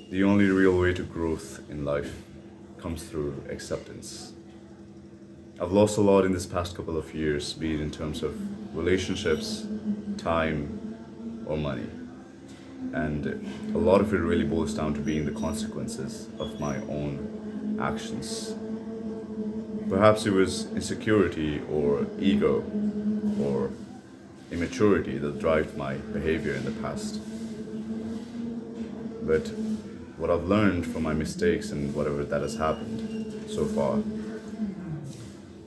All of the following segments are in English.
The only real way to growth in life comes through acceptance. I've lost a lot in this past couple of years, be it in terms of relationships, time, or money. And a lot of it really boils down to being the consequences of my own actions. Perhaps it was insecurity or ego or immaturity that drove my behavior in the past. But what I've learned from my mistakes and whatever that has happened so far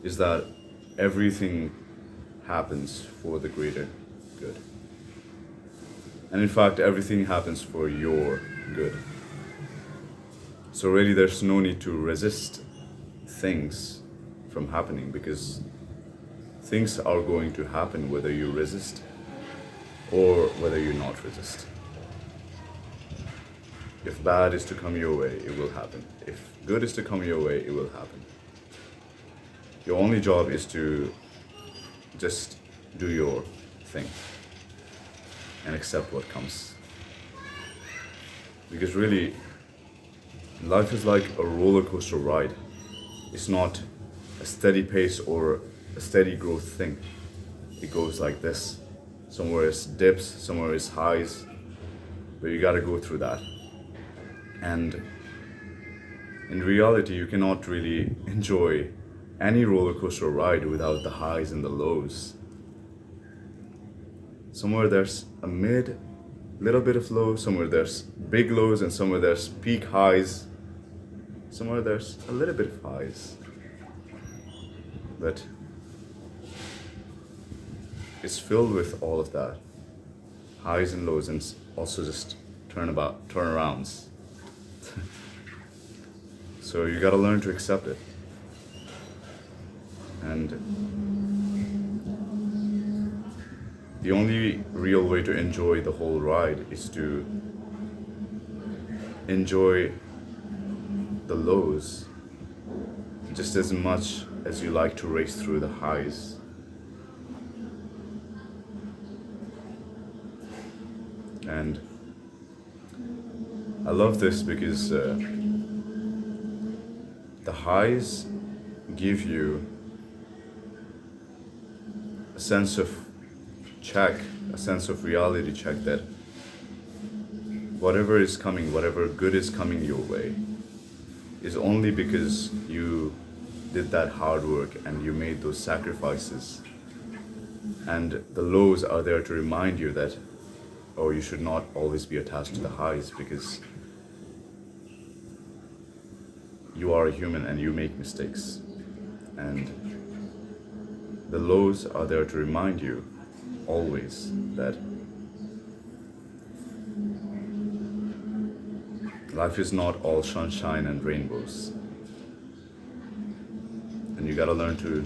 is that everything happens for the greater good. And in fact, everything happens for your good. So really, there's no need to resist things from happening because things are going to happen whether you resist or whether you not resist. If bad is to come your way, it will happen. If good is to come your way, it will happen. Your only job is to just do your thing and accept what comes. Because really, life is like a roller coaster ride. It's not a steady pace or a steady growth thing. It goes like this. Somewhere it's dips, somewhere it's highs, but you gotta go through that. And in reality, you cannot really enjoy any roller coaster ride without the highs and the lows. Somewhere there's a mid, little bit of low, somewhere there's big lows, and somewhere there's peak highs. Somewhere there's a little bit of highs. But it's filled with all of that. Highs and lows, and also just turnarounds. So you gotta learn to accept it. And the only real way to enjoy the whole ride is to enjoy the lows just as much as you like to race through the highs. And I love this because the highs give you a sense of check, a sense of reality check that whatever is coming, whatever good is coming your way, is only because you did that hard work and you made those sacrifices. And the lows are there to remind you that, oh, you should not always be attached to the highs because you are a human and you make mistakes. And the lows are there to remind you always that life is not all sunshine and rainbows. And you gotta learn to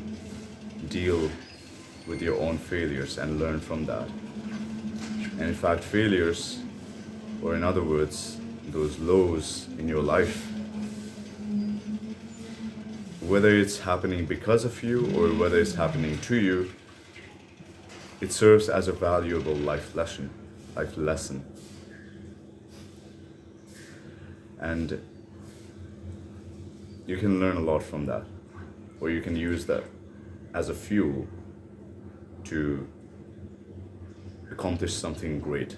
deal with your own failures and learn from that. And in fact, failures, or in other words, those lows in your life, whether it's happening because of you or whether it's happening to you, it serves as a valuable life lesson. And you can learn a lot from that, or you can use that as a fuel to accomplish something great.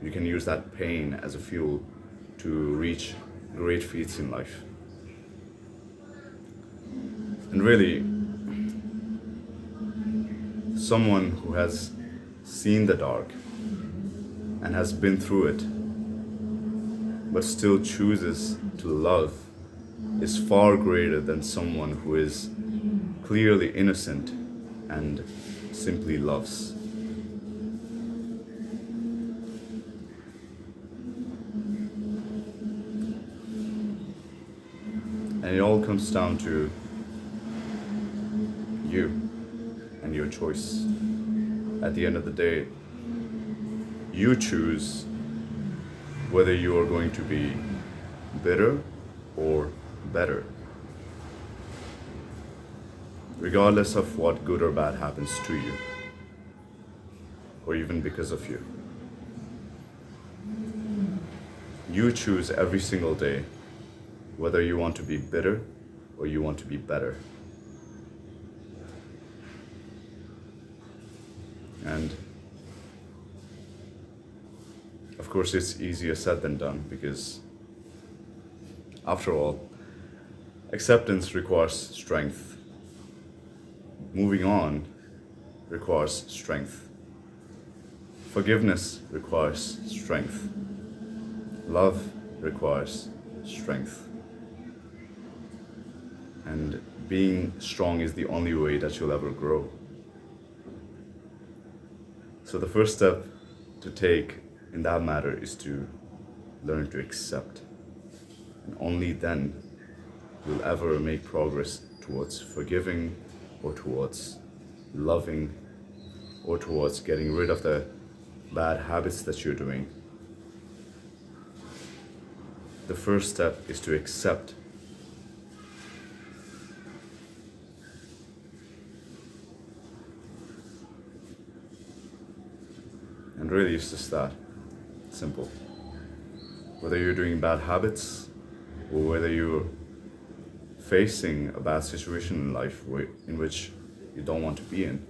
You can use that pain as a fuel to reach great feats in life. And really, someone who has seen the dark and has been through it, but still chooses to love, is far greater than someone who is clearly innocent and simply loves. And it all comes down to you and your choice. At the end of the day, you choose whether you are going to be bitter or better, regardless of what good or bad happens to you, or even because of you. You choose every single day whether you want to be bitter or you want to be better. And of course, it's easier said than done because, after all, acceptance requires strength. Moving on requires strength. Forgiveness requires strength. Love requires strength. And being strong is the only way that you'll ever grow. So the first step to take in that matter is to learn to accept. And only then you'll ever make progress towards forgiving or towards loving or towards getting rid of the bad habits that you're doing. The first step is to accept. And really it's just that simple. Whether you're doing bad habits or whether you're facing a bad situation in life in which you don't want to be in,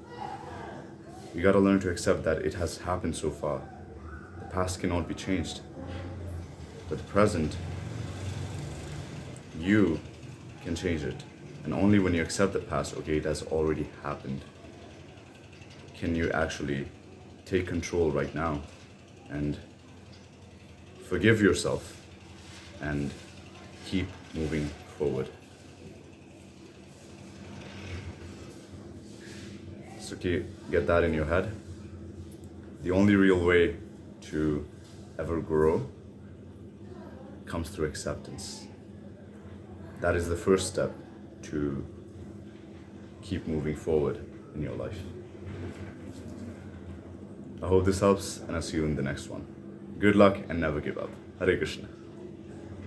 you gotta learn to accept that it has happened so far. The past cannot be changed. But the present, you can change it. And only when you accept the past, okay, it has already happened, can you actually take control right now and forgive yourself and keep moving forward. So get that in your head. The only real way to ever grow comes through acceptance. That is the first step to keep moving forward in your life. I hope this helps, and I'll see you in the next one. Good luck and never give up. Hare Krishna.